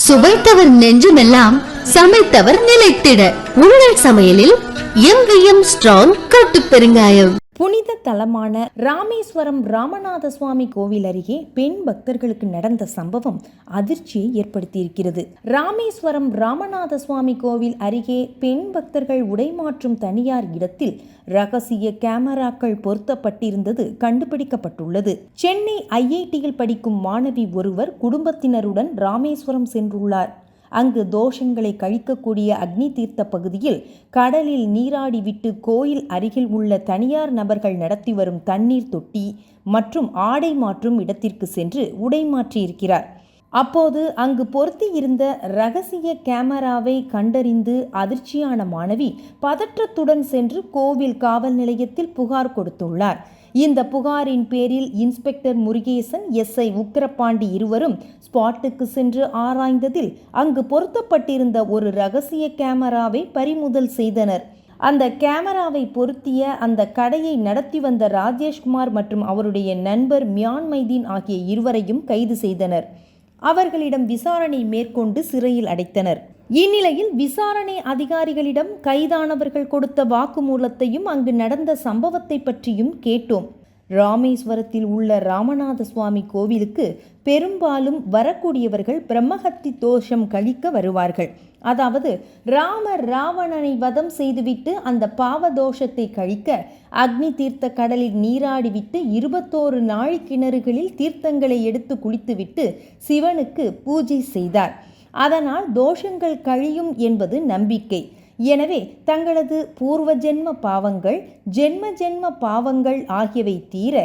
சுவைத்தவர் நெஞ்சுமெல்லாம் சமைத்தவர் நிலைத்திட உங்கள் சமையலில் எங்கேயும் ஸ்ட்ராங் கட்டு பெருங்காயம். புனித தலமான ராமேஸ்வரம் ராமநாத சுவாமி கோவில் அருகே பெண் பக்தர்களுக்கு நடந்த சம்பவம் அதிர்ச்சியை ஏற்படுத்தியிருக்கிறது. ராமேஸ்வரம் ராமநாத சுவாமி கோவில் அருகே பெண் பக்தர்கள் உடைமாற்றும் தனியார் இடத்தில் ரகசிய கேமராக்கள் பொருத்தப்பட்டிருந்தது கண்டுபிடிக்கப்பட்டுள்ளது. சென்னை IITயில் படிக்கும் மாணவி ஒருவர் குடும்பத்தினருடன் ராமேஸ்வரம் சென்றுள்ளார். அங்கு தோஷங்களை கழிக்கக்கூடிய அக்னி தீர்த்த பகுதியில் கடலில் நீராடிவிட்டு கோயில் அருகில் உள்ள தனியார் நபர்கள் நடத்தி வரும் தண்ணீர் தொட்டி மற்றும் ஆடை மாற்றும் இடத்திற்கு சென்று உடை மாற்றியிருக்கிறார். அப்போது அங்கு பொருத்தி இருந்த ரகசிய கேமராவை கண்டறிந்து அதிர்ச்சியான மாணவி பதற்றத்துடன் சென்று கோவில் காவல் நிலையத்தில் புகார் கொடுத்துள்ளார். இந்த புகாரின் பேரில் இன்ஸ்பெக்டர் முருகேசன், SI உக்கிரபாண்டி இருவரும் ஸ்பாட்டுக்கு சென்று ஆராய்ந்ததில் அங்கு பொருத்தப்பட்டிருந்த ஒரு ரகசிய கேமராவை பறிமுதல் செய்தனர். அந்த கேமராவை பொருத்திய அந்த கடையை நடத்தி வந்த ராஜேஷ்குமார் மற்றும் அவருடைய நண்பர் மியான்மைதீன் ஆகிய இருவரையும் கைது செய்தனர். அவர்களிடம் விசாரணை மேற்கொண்டு சிறையில் அடைத்தனர். இந்நிலையில் விசாரணை அதிகாரிகளிடம் கைதானவர்கள் கொடுத்த வாக்குமூலத்தையும் அங்கு நடந்த சம்பவத்தை பற்றியும் கேட்டோம். ராமேஸ்வரத்தில் உள்ள ராமநாத சுவாமி கோவிலுக்கு பெரும்பாலும் வரக்கூடியவர்கள் பிரம்மஹத்தி தோஷம் கழிக்க வருவார்கள். அதாவது ராமர் ராவணனை வதம் செய்துவிட்டு அந்த பாவ தோஷத்தை கழிக்க அக்னி தீர்த்த கடலில் நீராடிவிட்டு 21 நாழி கிணறுகளில் தீர்த்தங்களை எடுத்து குளித்துவிட்டு சிவனுக்கு பூஜை செய்தார். அதனால் தோஷங்கள் கழியும் என்பது நம்பிக்கை. எனவே தங்களது பூர்வ ஜென்ம பாவங்கள், ஜென்ம பாவங்கள் ஆகியவை தீர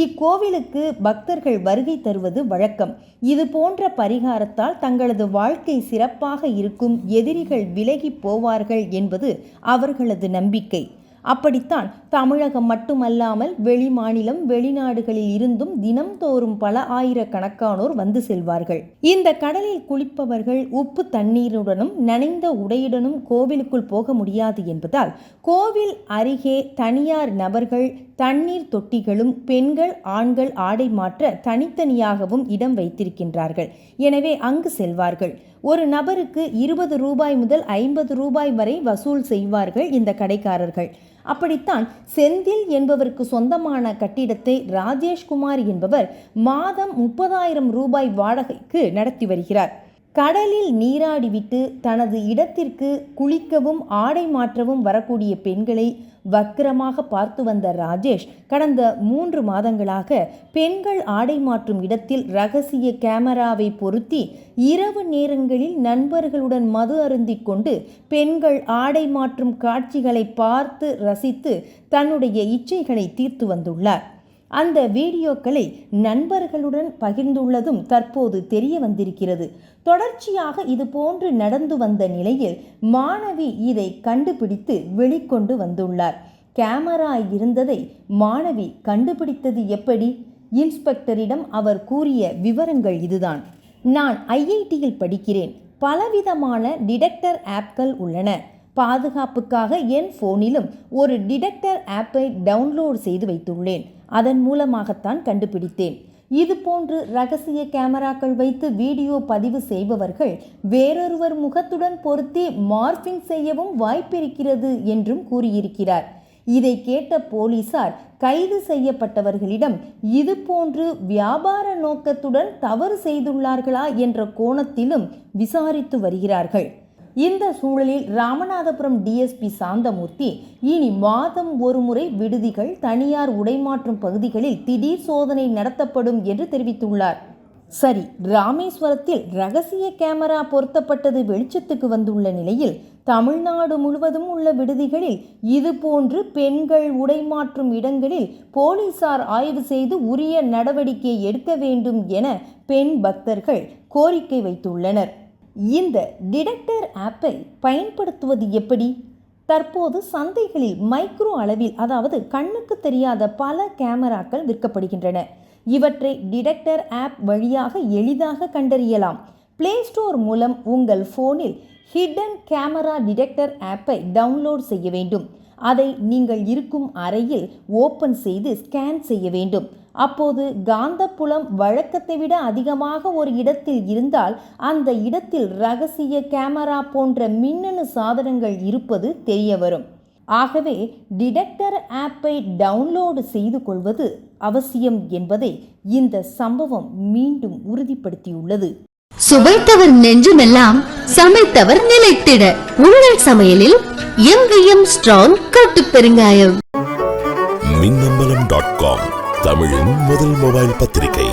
இக்கோவிலுக்கு பக்தர்கள் வருகை தருவது வழக்கம். இது போன்ற பரிகாரத்தால் தங்களது வாழ்க்கை சிறப்பாக இருக்கும், எதிரிகள் விலகி போவார்கள் என்பது அவர்களது நம்பிக்கை. அப்படித்தான் தமிழகம் மட்டுமல்லாமல் வெளி மாநிலம், வெளிநாடுகளில் இருந்தும் தினம்தோறும் பல ஆயிரக்கணக்கானோர் வந்து செல்வார்கள். இந்த கடலில் குளிப்பவர்கள் உப்பு தண்ணீருடனும் நனைந்த உடையுடனும் கோவிலுக்குள் போக முடியாது என்பதால் கோவில் அருகே தனியார் நபர்கள் தண்ணீர் தொட்டிகளும் பெண்கள் ஆண்கள் ஆடை மாற்ற தனித்தனியாகவும் இடம் வைத்திருக்கின்றார்கள். எனவே அங்கு செல்வார்கள். ஒரு நபருக்கு 20 ரூபாய் முதல் 50 ரூபாய் வரை வசூல் செய்வார்கள் இந்த கடைக்காரர்கள். அப்படித்தான் செந்தில் என்பவருக்கு சொந்தமான கட்டிடத்தை ராஜேஷ்குமார் என்பவர் மாதம் 30,000 ரூபாய் வாடகைக்கு நடத்தி வருகிறார். கடலில் நீராடிவிட்டு தனது இடத்திற்கு குளிக்கவும் ஆடை மாற்றவும் வரக்கூடிய பெண்களை வக்கிரமாக பார்த்து வந்த ராஜேஷ் கடந்த 3 மாதங்களாக பெண்கள் ஆடை மாற்றும் இடத்தில் ரகசிய கேமராவை பொருத்தி இரவு நேரங்களில் நண்பர்களுடன் மது அருந்திக் கொண்டு பெண்கள் ஆடை மாற்றும் காட்சிகளை பார்த்து ரசித்து தன்னுடைய இச்சைகளை தீர்த்து வந்துள்ளார். அந்த வீடியோக்களை நண்பர்களுடன் பகிர்ந்துள்ளதும் தற்போது தெரிய வந்திருக்கிறது. தொடர்ச்சியாக இது போன்று நடந்து வந்த நிலையில் மாணவி இதை கண்டுபிடித்து வெளிக்கொண்டு வந்துள்ளார். கேமரா இருந்ததை மாணவி கண்டுபிடித்தது எப்படி? இன்ஸ்பெக்டரிடம் அவர் கூறிய விவரங்கள் இதுதான். நான் IITயில் படிக்கிறேன். பலவிதமான டிடெக்டர் ஆப்கள் உள்ளன. பாதுகாப்புக்காக என் போனிலும் ஒரு டிடெக்டர் ஆப்பை டவுன்லோட் செய்து வைத்துள்ளேன். அதன் மூலமாகத்தான் கண்டுபிடித்தேன். இது போன்று ரகசிய கேமராக்கள் வைத்து வீடியோ பதிவு செய்பவர்கள் வேறொருவர் முகத்துடன் பொருத்தி மார்பிங் செய்யவும் வாய்ப்பிருக்கிறது என்றும் கூறியிருக்கிறார். இதை கேட்ட போலீசார் கைது செய்யப்பட்டவர்களிடம் இது போன்று வியாபார நோக்கத்துடன் தவறு செய்துள்ளார்களா என்ற கோணத்திலும் விசாரித்து வருகிறார்கள். இந்த சூழலில் ராமநாதபுரம் DSP சாந்தமூர்த்தி இனி மாதம் ஒரு முறை விடுதிகள், தனியார் உடைமாற்றும் பகுதிகளில் திடீர் சோதனை நடத்தப்படும் என்று தெரிவித்துள்ளார். சரி, ராமேஸ்வரத்தில் ரகசிய கேமரா பொருத்தப்பட்டது வெளிச்சத்துக்கு வந்துள்ள நிலையில் தமிழ்நாடு முழுவதும் உள்ள விடுதிகளில் இதுபோன்று பெண்கள் உடைமாற்றும் இடங்களில் போலீசார் ஆய்வு செய்து உரிய நடவடிக்கை எடுக்க வேண்டும் என பெண் பக்தர்கள் கோரிக்கை வைத்துள்ளனர். இந்த டிடெக்டர் ஆப்பை பயன்படுத்துவது எப்படி? தற்போது சந்தைகளில் மைக்ரோ அளவில், அதாவது கண்ணுக்கு தெரியாத பல கேமராக்கள் விற்கப்படுகின்றன. இவற்றை டிடெக்டர் ஆப் வழியாக எளிதாக கண்டறியலாம். பிளே ஸ்டோர் மூலம் உங்கள் போனில் ஹிடன் கேமரா டிடெக்டர் ஆப்பை டவுன்லோட் செய்ய வேண்டும். அதை நீங்கள் இருக்கும் அறையில் ஓபன் செய்து ஸ்கேன் செய்ய வேண்டும். அப்போது காந்தப்புலம் வழக்கத்தை விட அதிகமாக ஒரு இடத்தில் இருந்தால் அந்த இடத்தில் ரகசிய கேமரா போன்ற மின்னணு சாதனங்கள் இருப்பது தெரிய வரும். ஆகவே டிடெக்டர் ஆப்பை டவுன்லோடு செய்து கொள்வது அவசியம் என்பதை இந்த சம்பவம் மீண்டும் உறுதிப்படுத்தியுள்ளது. சுவைத்தவர் நெஞ்சுமெல்லாம் சமைத்தவர் நிலைத்திட உங்கள் சமையலில் எங்கேயும் ஸ்ட்ராங் கட்டு பெருங்காயம். மின்னம்பலம்.com தமிழின் முதல் மொபைல் பத்திரிகை.